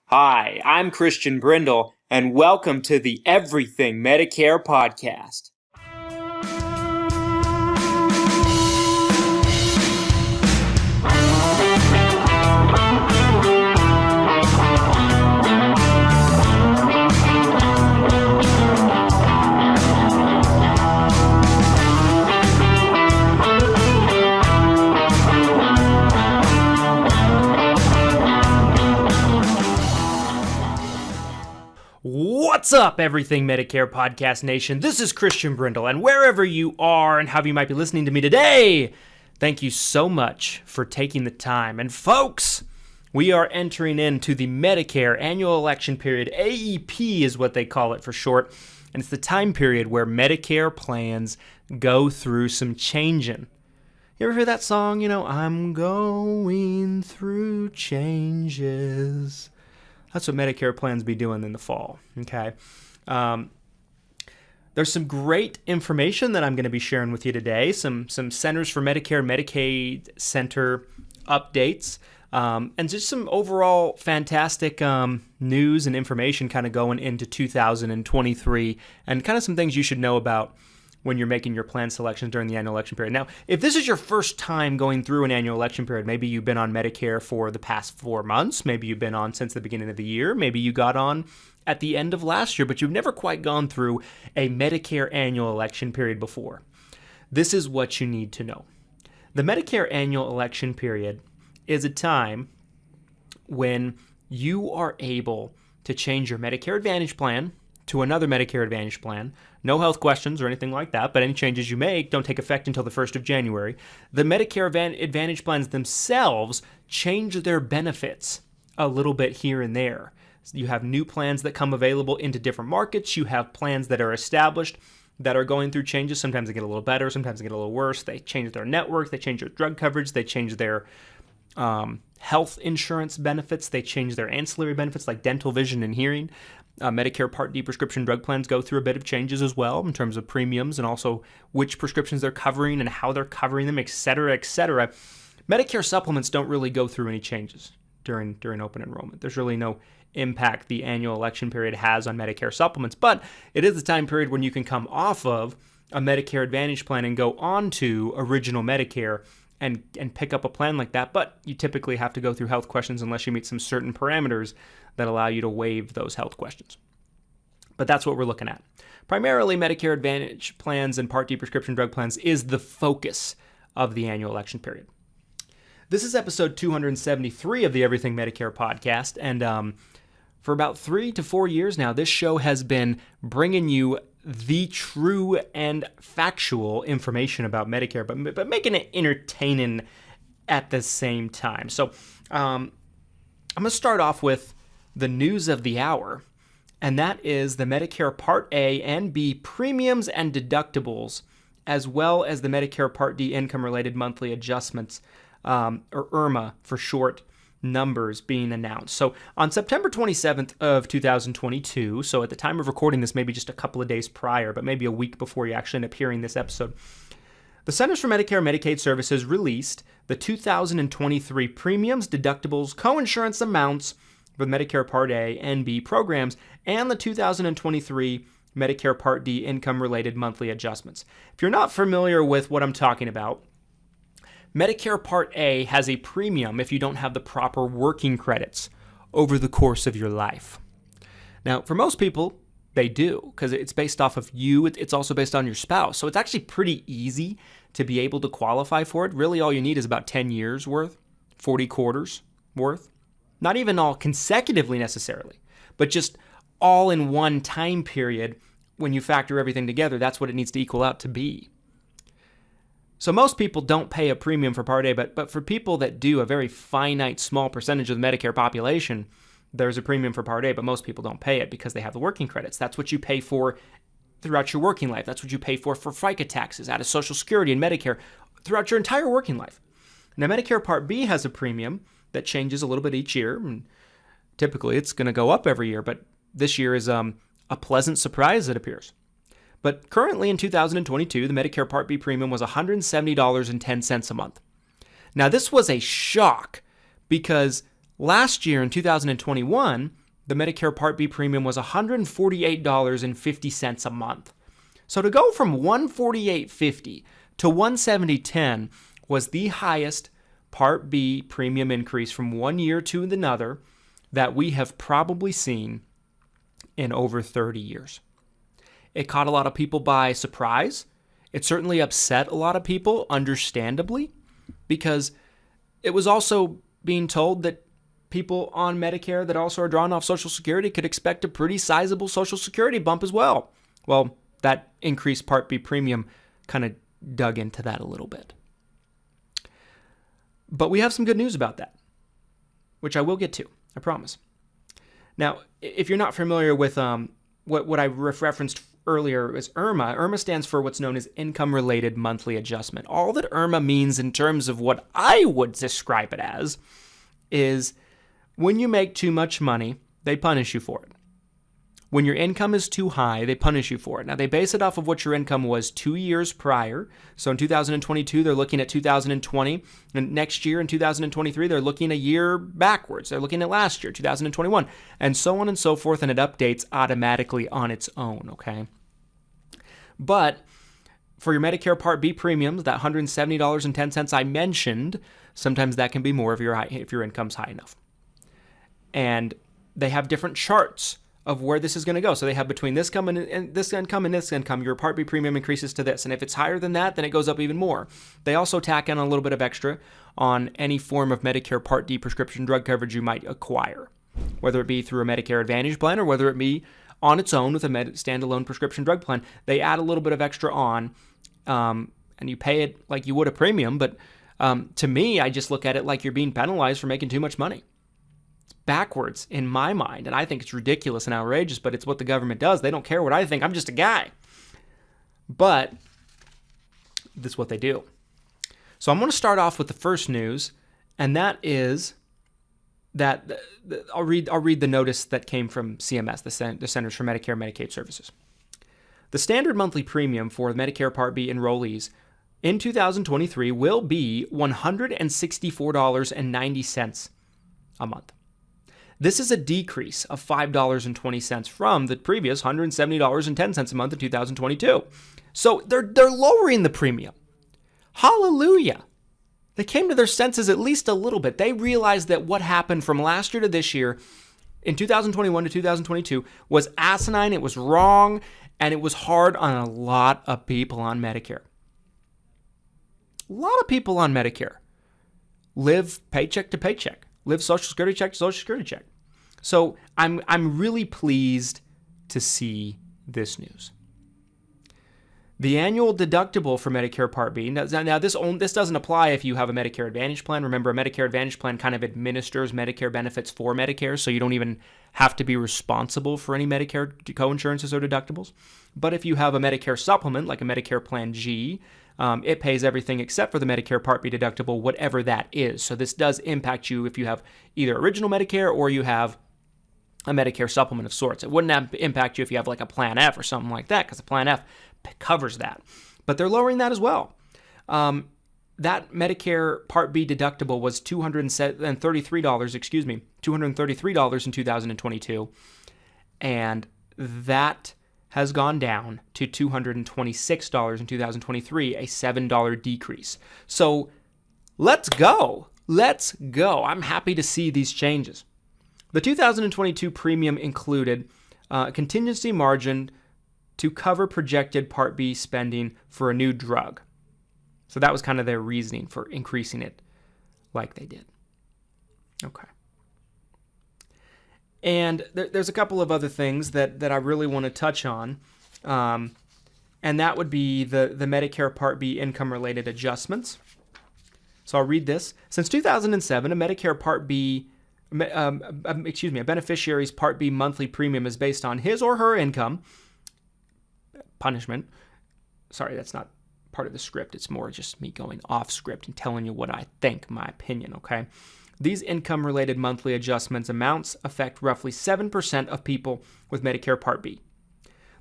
Hi, I'm Christian Brindle, and welcome to the Everything Medicare Podcast. What's up, Everything Medicare Podcast Nation? This is Christian Brindle, and wherever you are and however you might be listening to me today, thank you so much for taking the time. And folks, we are entering into the Medicare annual election period. AEP is what they call it for short, and it's the time period where Medicare plans go through some changing. You ever hear that song, I'm going through changes? That's what Medicare plans be doing in the fall, okay? There's some great information that I'm going to be sharing with you today, some Centers for Medicare and Medicaid Center updates, and just some overall fantastic news and information kind of going into 2023, and kind of some things you should know about when you're making your plan selections during the annual election period. Now, if this is your first time going through an annual election period, maybe you've been on Medicare for the past 4 months, maybe you've been on since the beginning of the year, maybe you got on at the end of last year, but you've never quite gone through a Medicare annual election period before. This is what you need to know. The Medicare annual election period is a time when you are able to change your Medicare Advantage plan to another Medicare Advantage plan. No health questions or anything like that, but any changes you make don't take effect until the 1st of January. The Medicare Advantage plans themselves change their benefits a little bit here and there. You have new plans that come available into different markets. You have plans that are established that are going through changes. Sometimes they get a little better, sometimes they get a little worse. They change their network, they change their drug coverage, they change their health insurance benefits, they change their ancillary benefits like dental, vision, and hearing. Medicare Part D prescription drug plans go through a bit of changes as well in terms of premiums and also which prescriptions they're covering and how they're covering them, et cetera, et cetera. Medicare supplements don't really go through any changes during open enrollment. There's really no impact the annual election period has on Medicare supplements, but it is the time period when you can come off of a Medicare Advantage plan and go on to original Medicare and pick up a plan like that, but you typically have to go through health questions unless you meet some certain parameters that allow you to waive those health questions. But that's what we're looking at. Primarily, Medicare Advantage plans and Part D prescription drug plans is the focus of the annual election period. This is episode 273 of the Everything Medicare Podcast, and for about 3 to 4 years now, this show has been bringing you the true and factual information about Medicare, but making it entertaining at the same time. So I'm going to start off with the news of the hour, and that is the Medicare Part A and B premiums and deductibles, as well as the Medicare Part D income-related monthly adjustments, or IRMA for short, numbers being announced. So on September 27th of 2022, so at the time of recording this, maybe just a couple of days prior, but maybe a week before you actually end up hearing this episode, the Centers for Medicare and Medicaid Services released the 2023 premiums, deductibles, coinsurance amounts for Medicare Part A and B programs, and the 2023 Medicare Part D income-related monthly adjustments. If you're not familiar with what I'm talking about, Medicare Part A has a premium if you don't have the proper working credits over the course of your life. Now, for most people, they do, because it's based off of you. It's also based on your spouse. So it's actually pretty easy to be able to qualify for it. Really, all you need is about 10 years worth, 40 quarters worth. Not even all consecutively necessarily, but just all in one time period. When you factor everything together, that's what it needs to equal out to be. So most people don't pay a premium for Part A, but for people that do, a very finite, small percentage of the Medicare population, there's a premium for Part A, but most people don't pay it because they have the working credits. That's what you pay for throughout your working life. That's what you pay for FICA taxes, out of Social Security and Medicare, throughout your entire working life. Now, Medicare Part B has a premium that changes a little bit each year, and typically it's going to go up every year, but this year is a pleasant surprise, it appears. But currently in 2022, the Medicare Part B premium was $170.10 a month. Now, this was a shock because Last year in 2021, the Medicare Part B premium was $148.50 a month. So to go from $148.50 to $170.10 was the highest Part B premium increase from one year to another that we have probably seen in over 30 years. It caught a lot of people by surprise. It certainly upset a lot of people, understandably, because it was also being told that people on Medicare that also are drawn off Social Security could expect a pretty sizable Social Security bump as well. Well, that increased Part B premium kind of dug into that a little bit. But we have some good news about that, which I will get to, I promise. Now, if you're not familiar with what I referenced earlier is IRMA. IRMA stands for what's known as Income-Related Monthly Adjustment. All that IRMA means in terms of what I would describe it as is when you make too much money, they punish you for it. When your income is too high, they punish you for it. Now, they base it off of what your income was 2 years prior. So in 2022, they're looking at 2020. And next year in 2023, they're looking a year backwards. They're looking at last year, 2021, and so on and so forth. And it updates automatically on its own, okay? But for your Medicare Part B premiums, that $170.10 I mentioned, sometimes that can be more if your income's high enough. And they have different charts of where this is going to go. So they have between this income and this income, your Part B premium increases to this. And if it's higher than that, then it goes up even more. They also tack in a little bit of extra on any form of Medicare Part D prescription drug coverage you might acquire, whether it be through a Medicare Advantage plan or whether it be on its own with a standalone prescription drug plan. They add a little bit of extra on, and you pay it like you would a premium. But to me, I just look at it like you're being penalized for making too much money. Backwards in my mind, and I think it's ridiculous and outrageous, but it's what the government does. They don't care what I think. I'm just a guy. But this is what they do. So I'm going to start off with the first news, and that is that I'll read the notice that came from CMS, the Centers for Medicare and Medicaid Services. The standard monthly premium for Medicare Part B enrollees in 2023 will be $164.90 a month. This is a decrease of $5.20 from the previous $170.10 a month in 2022. So they're lowering the premium. Hallelujah. They came to their senses at least a little bit. They realized that what happened from last year to this year, in 2021 to 2022, was asinine, it was wrong, and it was hard on a lot of people on Medicare. A lot of people on Medicare live paycheck to paycheck. Live Social Security check to Social Security check. So I'm really pleased to see this news. The annual deductible for Medicare Part B, now this doesn't apply if you have a Medicare Advantage plan. Remember, a Medicare Advantage plan kind of administers Medicare benefits for Medicare, so you don't even have to be responsible for any Medicare coinsurances or deductibles. But if you have a Medicare supplement, like a Medicare Plan G, it pays everything except for the Medicare Part B deductible, whatever that is. So this does impact you if you have either original Medicare or you have a Medicare supplement of sorts. It wouldn't impact you if you have like a Plan F or something like that, because the Plan F covers that. But they're lowering that as well. That Medicare Part B deductible was $233 in 2022, and that has gone down to $226 in 2023, a $7 decrease. So let's go. Let's go. I'm happy to see these changes. The 2022 premium included a contingency margin to cover projected Part B spending for a new drug. So that was kind of their reasoning for increasing it like they did. Okay. And there's a couple of other things that I really want to touch on, and that would be the Medicare Part B income-related adjustments. So I'll read this. Since 2007, a Medicare Part B, a beneficiary's Part B monthly premium is based on his or her income. Punishment. Sorry, that's not part of the script. It's more just me going off script and telling you what I think, my opinion, okay? These income-related monthly adjustments amounts affect roughly 7% of people with Medicare Part B.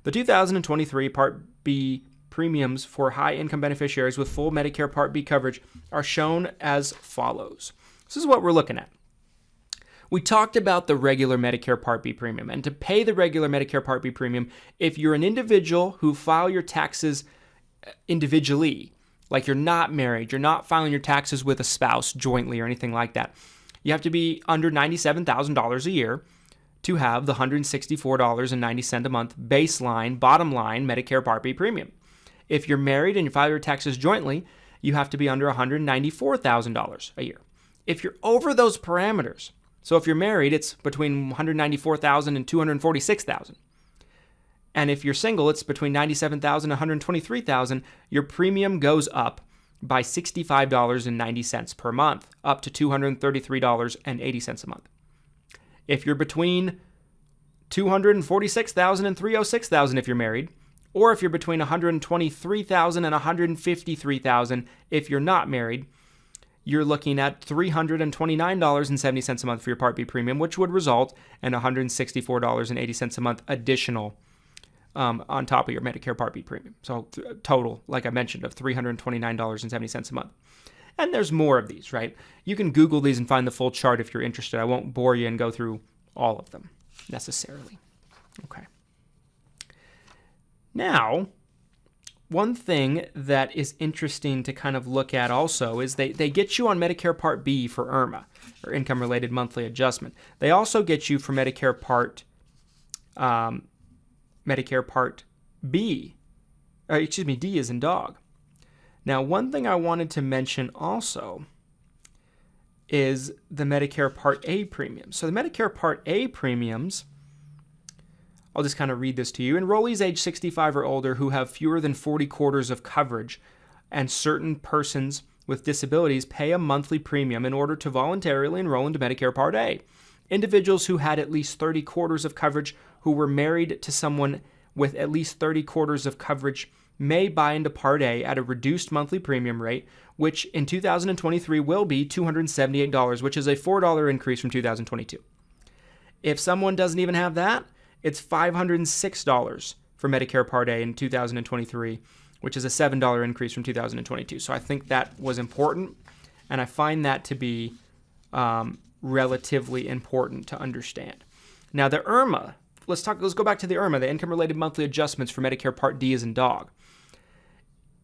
The 2023 Part B premiums for high-income beneficiaries with full Medicare Part B coverage are shown as follows. This is what we're looking at. We talked about the regular Medicare Part B premium. And to pay the regular Medicare Part B premium, if you're an individual who file your taxes individually, like you're not married, you're not filing your taxes with a spouse jointly or anything like that, you have to be under $97,000 a year to have the $164.90 a month baseline, bottom line Medicare Part B premium. If you're married and you file your taxes jointly, you have to be under $194,000 a year. If you're over those parameters, so if you're married, it's between $194,000 and $246,000. And if you're single, it's between $97,000 and $123,000. Your premium goes up by $65.90 per month, up to $233.80 a month. If you're between $246,000 and $306,000 if you're married, or if you're between $123,000 and $153,000 if you're not married, you're looking at $329.70 a month for your Part B premium, which would result in $164.80 a month additional on top of your Medicare Part B premium. So total, like I mentioned, of $329.70 a month. And there's more of these, right? You can Google these and find the full chart if you're interested. I won't bore you and go through all of them necessarily. Okay. Now, one thing that is interesting to kind of look at also is they get you on Medicare Part B for IRMA, or Income-Related Monthly Adjustment. They also get you for Medicare Part B, D as in dog. Now, one thing I wanted to mention also is the Medicare Part A premium. So the Medicare Part A premiums, I'll just kind of read this to you. Enrollees age 65 or older who have fewer than 40 quarters of coverage and certain persons with disabilities pay a monthly premium in order to voluntarily enroll into Medicare Part A. Individuals who had at least 30 quarters of coverage who were married to someone with at least 30 quarters of coverage may buy into Part A at a reduced monthly premium rate, which in 2023 will be $278, which is a $4 increase from 2022. If someone doesn't even have that, it's $506 for Medicare Part A in 2023, which is a $7 increase from 2022. So I think that was important, and I find that to be relatively important to understand. Now, the IRMA, let's go back to the IRMA, the Income-Related Monthly Adjustments for Medicare Part D as in dog.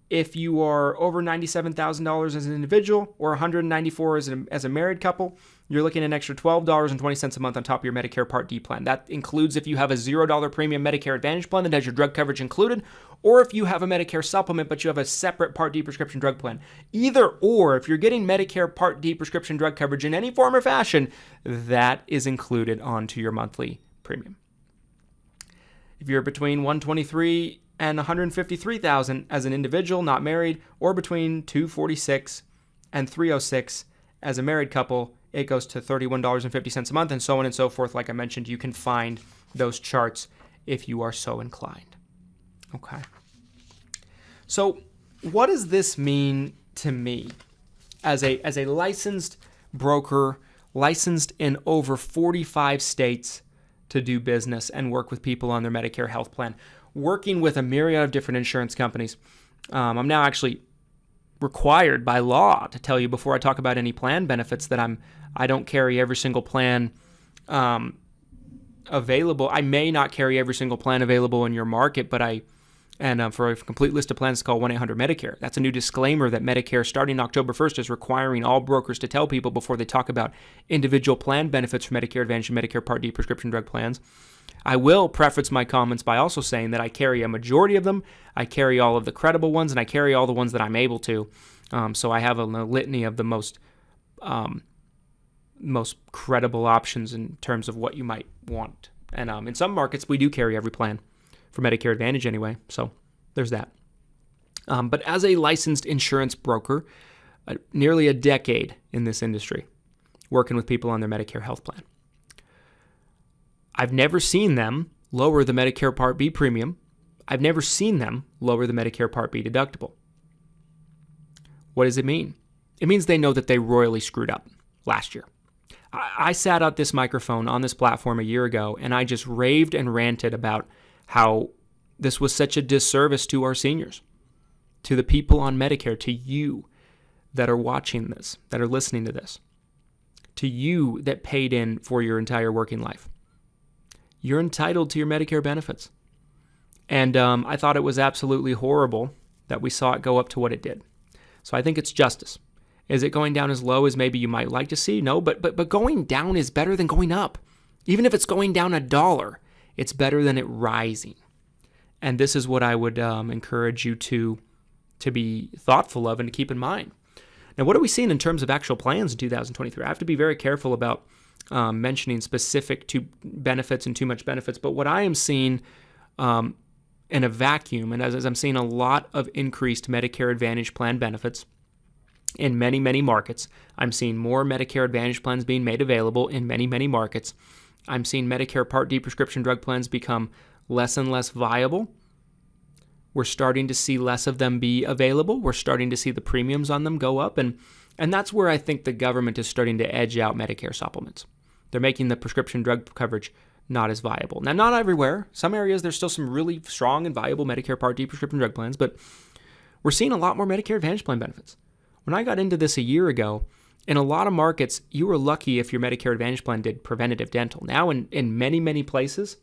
If you are over $97,000 as an individual or $194,000 as a married couple, you're looking at an extra $12.20 a month on top of your Medicare Part D plan. That includes if you have a $0 premium Medicare Advantage plan that has your drug coverage included, or if you have a Medicare supplement but you have a separate Part D prescription drug plan. Either or, if you're getting Medicare Part D prescription drug coverage in any form or fashion, that is included onto your monthly premium. If you're between $123,000 and $153,000 as an individual, not married, or between $246,000 and $306,000 as a married couple, it goes to $31.50 a month, and so on and so forth. Like I mentioned, you can find those charts if you are so inclined. Okay. So what does this mean to me as a licensed broker, licensed in over 45 states to do business and work with people on their Medicare health plan, working with a myriad of different insurance companies? I'm now actually required by law to tell you before I talk about any plan benefits that I don't carry every single plan available. I may not carry every single plan available in your market, but for a complete list of plans, call 1-800-MEDICARE. That's a new disclaimer that Medicare, starting October 1st, is requiring all brokers to tell people before they talk about individual plan benefits for Medicare Advantage and Medicare Part D prescription drug plans. I will preface my comments by also saying that I carry a majority of them. I carry all of the credible ones, and I carry all the ones that I'm able to. So I have a litany of the most credible options in terms of what you might want. And in some markets, we do carry every plan for Medicare Advantage anyway. So there's that. But as a licensed insurance broker, nearly a decade in this industry, working with people on their Medicare health plan, I've never seen them lower the Medicare Part B premium. I've never seen them lower the Medicare Part B deductible. What does it mean? It means they know that they royally screwed up last year. I sat at this microphone on this platform a year ago, and I just raved and ranted about how this was such a disservice to our seniors, to the people on Medicare, to you that are watching this, that are listening to this. to you that paid in for your entire working life. You're entitled to your Medicare benefits. And I thought it was absolutely horrible that we saw it go up to what it did. So I think it's justice. Is it going down as low as maybe you might like to see? No, but going down is better than going up. Even if it's going down $1, it's better than it rising. And this is what I would encourage you to be thoughtful of and to keep in mind. Now, what are we seeing in terms of actual plans in 2023? I have to be very careful about mentioning specific to benefits and too much benefits. But what I am seeing in a vacuum, and as I'm seeing a lot of increased Medicare Advantage plan benefits in many, many markets. I'm seeing more Medicare Advantage plans being made available in many, many markets. I'm seeing Medicare Part D prescription drug plans become less and less viable. We're starting to see less of them be available. We're starting to see the premiums on them go up. And that's where I think the government is starting to edge out Medicare supplements. They're making the prescription drug coverage not as viable. Now, not everywhere. Some areas, there's still some really strong and viable Medicare Part D prescription drug plans, but we're seeing a lot more Medicare Advantage plan benefits. When I got into this a year ago, in a lot of markets, you were lucky if your Medicare Advantage plan did preventative dental. Now, in many, many places,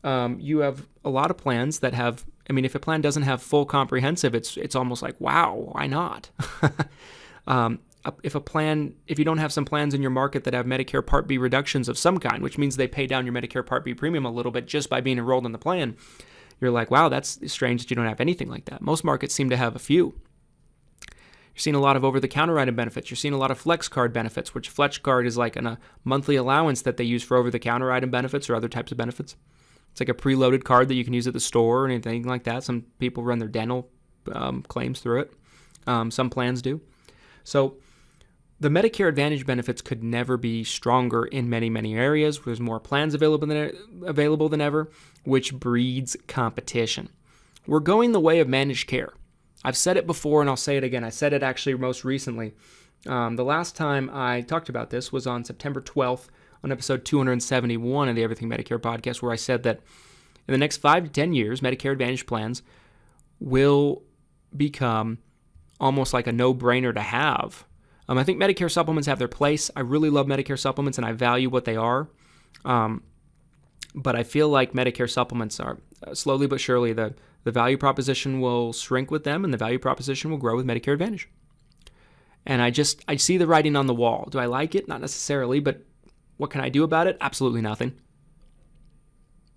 you have a lot of plans that have, if a plan doesn't have full comprehensive, it's almost like, wow, why not? If you don't have some plans in your market that have Medicare Part B reductions of some kind, which means they pay down your Medicare Part B premium a little bit just by being enrolled in the plan, you're like, wow, that's strange that you don't have anything like that. Most markets seem to have a few. You're seeing a lot of over-the-counter item benefits. You're seeing a lot of flex card benefits, which flex card is like a monthly allowance that they use for over-the-counter item benefits or other types of benefits. It's like a preloaded card that you can use at the store or anything like that. Some people run their dental claims through it. Some plans do. So the Medicare Advantage benefits could never be stronger in many, many areas. There's more plans available than ever, which breeds competition. We're going the way of managed care. I've said it before and I'll say it again. I said it actually most recently. The last time I talked about this was on September 12th on episode 271 of the Everything Medicare Podcast, where I said that in the next 5 to 10 years, Medicare Advantage plans will become almost like a no-brainer to have. I think Medicare supplements have their place. I really love Medicare supplements and I value what they are. But I feel like Medicare supplements are slowly but surely the value proposition will shrink with them and the value proposition will grow with Medicare Advantage. And I see the writing on the wall. Do I like it? Not necessarily, but what can I do about it? Absolutely nothing.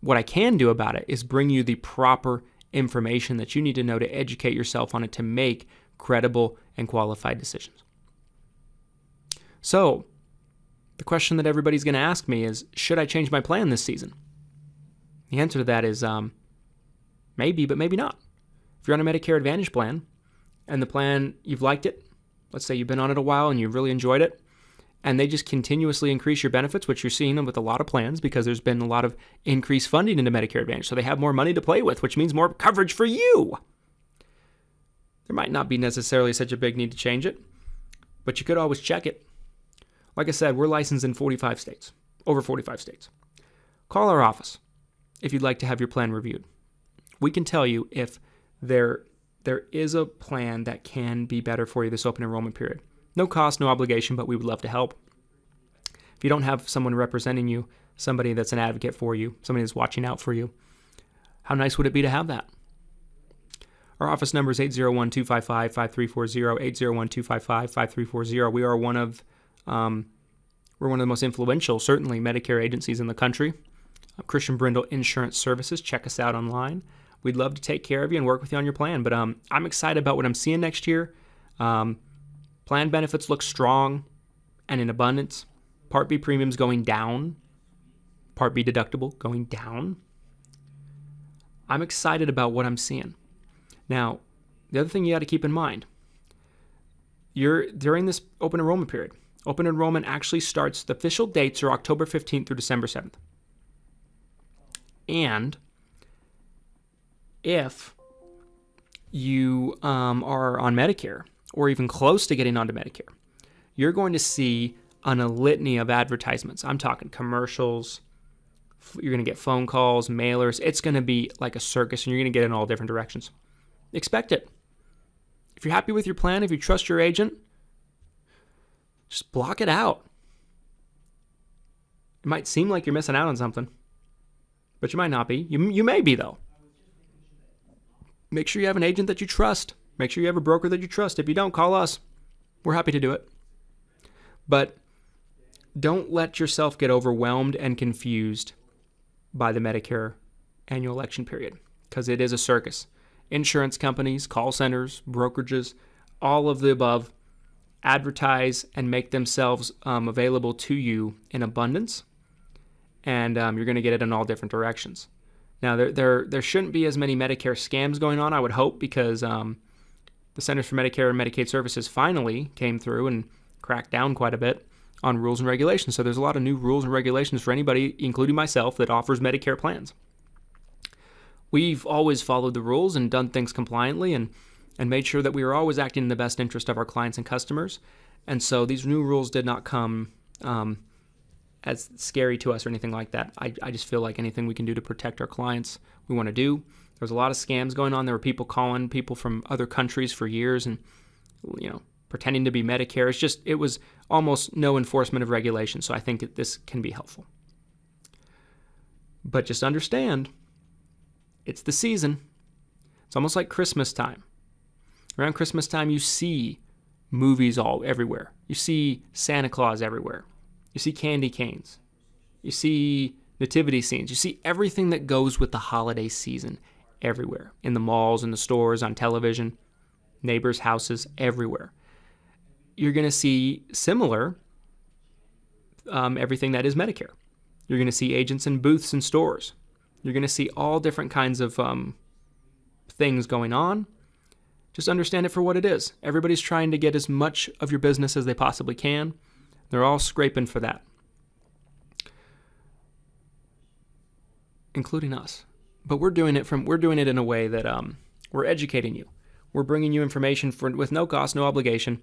What I can do about it is bring you the proper information that you need to know to educate yourself on it to make credible and qualified decisions. So, the question that everybody's going to ask me is, should I change my plan this season? The answer to that is maybe, but maybe not. If you're on a Medicare Advantage plan and the plan, you've liked it, let's say you've been on it a while and you've really enjoyed it, and they just continuously increase your benefits, which you're seeing them with a lot of plans because there's been a lot of increased funding into Medicare Advantage. So they have more money to play with, which means more coverage for you. There might not be necessarily such a big need to change it, but you could always check it. Like I said, we're licensed in 45 states, over 45 states. Call our office if you'd like to have your plan reviewed. We can tell you if there is a plan that can be better for you this open enrollment period. No cost, no obligation, but we would love to help. If you don't have someone representing you, somebody that's an advocate for you, somebody that's watching out for you, how nice would it be to have that? Our office number is 801-255-5340, 801-255-5340. We are one of the most influential, certainly, Medicare agencies in the country. Christian Brindle Insurance Services. Check us out online. We'd love to take care of you and work with you on your plan. But I'm excited about what I'm seeing next year. Plan benefits look strong and in abundance. Part B premiums going down. Part B deductible going down. I'm excited about what I'm seeing. Now, the other thing you got to keep in mind, during this open enrollment period. Open enrollment actually starts, the official dates are October 15th through December 7th. And if you are on Medicare or even close to getting onto Medicare, you're going to see on a litany of advertisements. I'm talking commercials. You're going to get phone calls, mailers. It's going to be like a circus, and you're going to get in all different directions. Expect it. If you're happy with your plan, if you trust your agent, just block it out. It might seem like you're missing out on something, but you might not be. You may be, though. Make sure you have an agent that you trust. Make sure you have a broker that you trust. If you don't, call us. We're happy to do it. But don't let yourself get overwhelmed and confused by the Medicare annual election period, because it is a circus. Insurance companies, call centers, brokerages, all of the above advertise and make themselves available to you in abundance, and you're going to get it in all different directions. Now, there shouldn't be as many Medicare scams going on, I would hope, because the Centers for Medicare and Medicaid Services finally came through and cracked down quite a bit on rules and regulations. So there's a lot of new rules and regulations for anybody, including myself, that offers Medicare plans. We've always followed the rules and done things compliantly and made sure that we were always acting in the best interest of our clients and customers. And so these new rules did not come as scary to us or anything like that. I just feel like anything we can do to protect our clients, we want to do. There was a lot of scams going on. There were people calling people from other countries for years and, pretending to be Medicare. It was almost no enforcement of regulation. So I think that this can be helpful. But just understand, it's the season. It's almost like Christmas time. Around Christmas time, you see movies everywhere. You see Santa Claus everywhere. You see candy canes. You see nativity scenes. You see everything that goes with the holiday season everywhere. In the malls, in the stores, on television, neighbors' houses, everywhere. You're going to see similar everything that is Medicare. You're going to see agents in booths in stores. You're going to see all different kinds of things going on. Just understand it for what it is. Everybody's trying to get as much of your business as they possibly can. They're all scraping for that, including us. But we're doing it in a way that we're educating you. We're bringing you information with no cost, no obligation,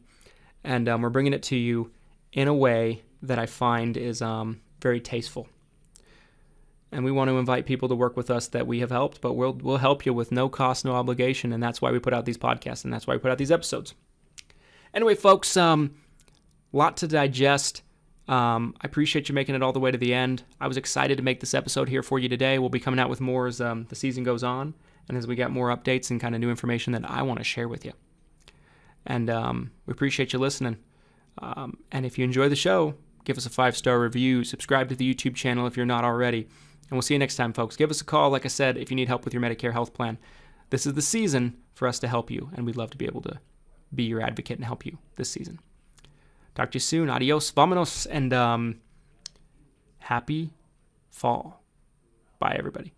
and we're bringing it to you in a way that I find is very tasteful. And we want to invite people to work with us that we have helped, but we'll help you with no cost, no obligation, and that's why we put out these podcasts, and that's why we put out these episodes. Anyway, folks, lot to digest. I appreciate you making it all the way to the end. I was excited to make this episode here for you today. We'll be coming out with more as the season goes on, and as we got more updates and kind of new information that I want to share with you. And we appreciate you listening. And if you enjoy the show, give us a 5-star review. Subscribe to the YouTube channel if you're not already. And we'll see you next time, folks. Give us a call, like I said, if you need help with your Medicare health plan. This is the season for us to help you, and we'd love to be able to be your advocate and help you this season. Talk to you soon. Adios, vamonos, and happy fall. Bye, everybody.